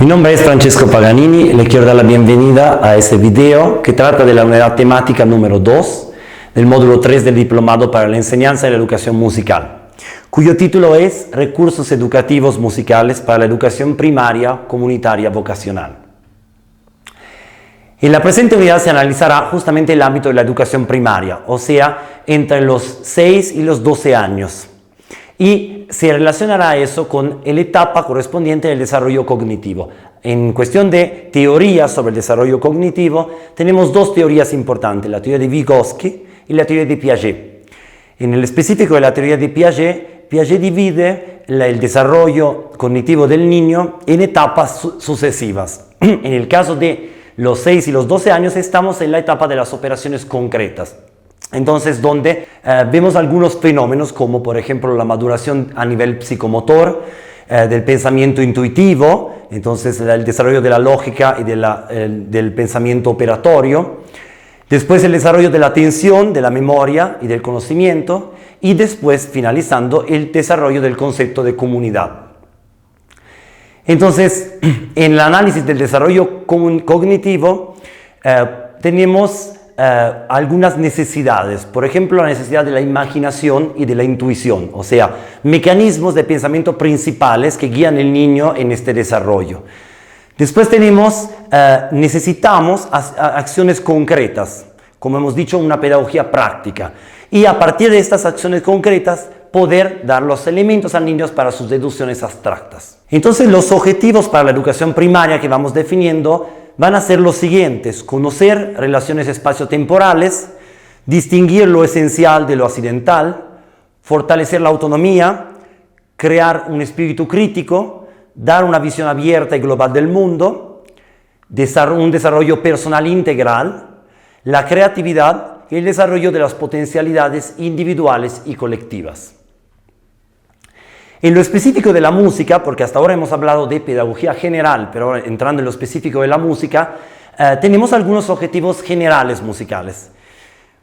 Mi nombre es Francesco Paganini y le quiero dar la bienvenida a este video que trata de la unidad temática número 2 del módulo 3 del Diplomado para la Enseñanza y la Educación Musical, cuyo título es Recursos Educativos Musicales para la Educación Primaria Comunitaria Vocacional. En la presente unidad se analizará justamente el ámbito de la educación primaria, o sea, entre los 6 y los 12 años. Y se relacionará eso con la etapa correspondiente del desarrollo cognitivo. En cuestión de teorías sobre el desarrollo cognitivo, tenemos dos teorías importantes, la teoría de Vygotsky y la teoría de Piaget. En el específico de la teoría de Piaget, Piaget divide el desarrollo cognitivo del niño en etapas sucesivas. En el caso de los 6 y los 12 años estamos en la etapa de las operaciones concretas. Entonces, donde vemos algunos fenómenos como, por ejemplo, la maduración a nivel psicomotor, del pensamiento intuitivo, entonces el desarrollo de la lógica y del pensamiento operatorio, después el desarrollo de la atención, de la memoria y del conocimiento, y después, finalizando, el desarrollo del concepto de comunidad. Entonces, en el análisis del desarrollo cognitivo, tenemos algunas necesidades, por ejemplo la necesidad de la imaginación y de la intuición, o sea, mecanismos de pensamiento principales que guían al niño en este desarrollo. Después necesitamos acciones concretas, como hemos dicho, una pedagogía práctica, y a partir de estas acciones concretas poder dar los elementos a niños para sus deducciones abstractas. Entonces los objetivos para la educación primaria que vamos definiendo van a ser los siguientes: conocer relaciones espaciotemporales, distinguir lo esencial de lo accidental, fortalecer la autonomía, crear un espíritu crítico, dar una visión abierta y global del mundo, un desarrollo personal integral, la creatividad y el desarrollo de las potencialidades individuales y colectivas. En lo específico de la música, porque hasta ahora hemos hablado de pedagogía general, pero ahora entrando en lo específico de la música, tenemos algunos objetivos generales musicales.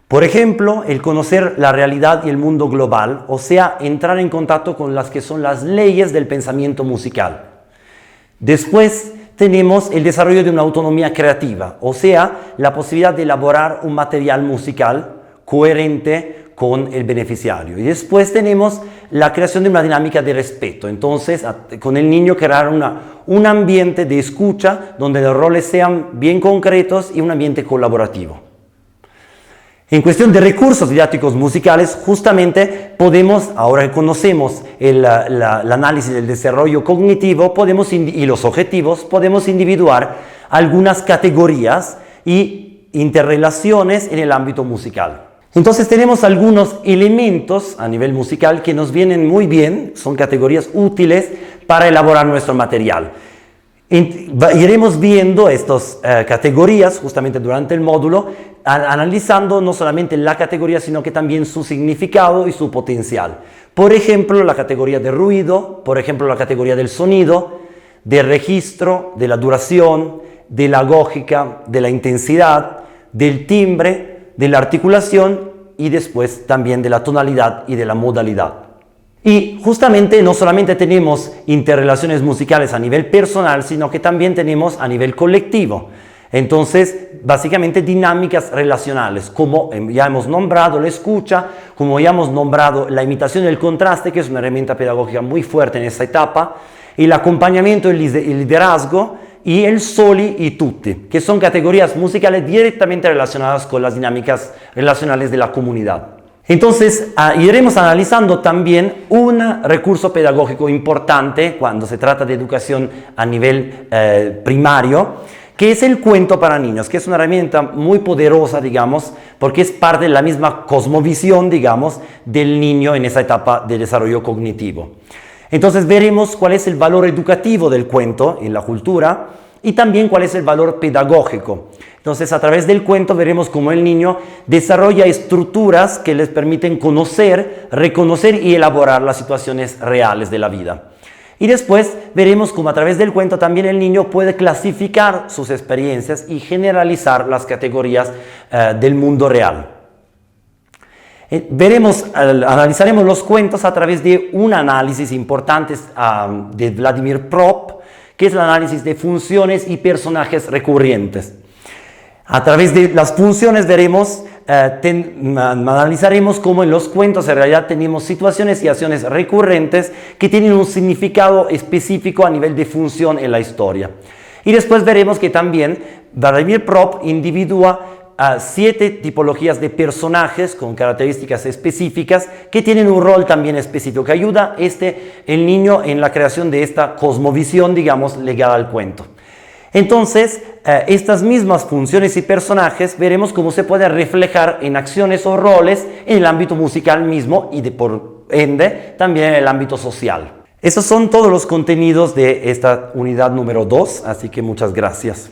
Por ejemplo, el conocer la realidad y el mundo global, o sea, entrar en contacto con las que son las leyes del pensamiento musical. Después tenemos el desarrollo de una autonomía creativa, o sea, la posibilidad de elaborar un material musical coherente con el beneficiario. Y después tenemos la creación de una dinámica de respeto. Entonces, con el niño crear un ambiente de escucha donde los roles sean bien concretos y un ambiente colaborativo. En cuestión de recursos didácticos musicales, justamente podemos, ahora que conocemos el análisis del desarrollo cognitivo y los objetivos, podemos individuar algunas categorías y interrelaciones en el ámbito musical. Entonces tenemos algunos elementos a nivel musical que nos vienen muy bien, son categorías útiles para elaborar nuestro material. Iremos viendo estas categorías justamente durante el módulo, analizando no solamente la categoría, sino que también su significado y su potencial. Por ejemplo, la categoría de ruido, por ejemplo, la categoría del sonido, del registro, de la duración, de la lógica, de la intensidad, del timbre, de la articulación y después también de la tonalidad y de la modalidad. Y justamente no solamente tenemos interrelaciones musicales a nivel personal, sino que también tenemos a nivel colectivo. Entonces, básicamente dinámicas relacionales, como ya hemos nombrado la escucha, como ya hemos nombrado la imitación y el contraste, que es una herramienta pedagógica muy fuerte en esta etapa, el acompañamiento y el liderazgo, y el soli y tutti, que son categorías musicales directamente relacionadas con las dinámicas relacionales de la comunidad. Entonces, iremos analizando también un recurso pedagógico importante cuando se trata de educación a nivel primario, que es el cuento para niños, que es una herramienta muy poderosa, digamos, porque es parte de la misma cosmovisión, digamos, del niño en esa etapa de desarrollo cognitivo. Entonces veremos cuál es el valor educativo del cuento en la cultura y también cuál es el valor pedagógico. Entonces a través del cuento veremos cómo el niño desarrolla estructuras que les permiten conocer, reconocer y elaborar las situaciones reales de la vida. Y después veremos cómo a través del cuento también el niño puede clasificar sus experiencias y generalizar las categorías del mundo real. Analizaremos los cuentos a través de un análisis importante de Vladimir Prop, que es el análisis de funciones y personajes recurrentes. A través de las funciones veremos, analizaremos cómo en los cuentos en realidad tenemos situaciones y acciones recurrentes que tienen un significado específico a nivel de función en la historia. Y después veremos que también Vladimir Prop individúa 7 tipologías de personajes con características específicas que tienen un rol también específico, que ayuda el niño en la creación de esta cosmovisión, digamos, ligada al cuento. Entonces, estas mismas funciones y personajes veremos cómo se pueden reflejar en acciones o roles en el ámbito musical mismo y por ende también en el ámbito social. Esos son todos los contenidos de esta unidad número 2, así que muchas gracias.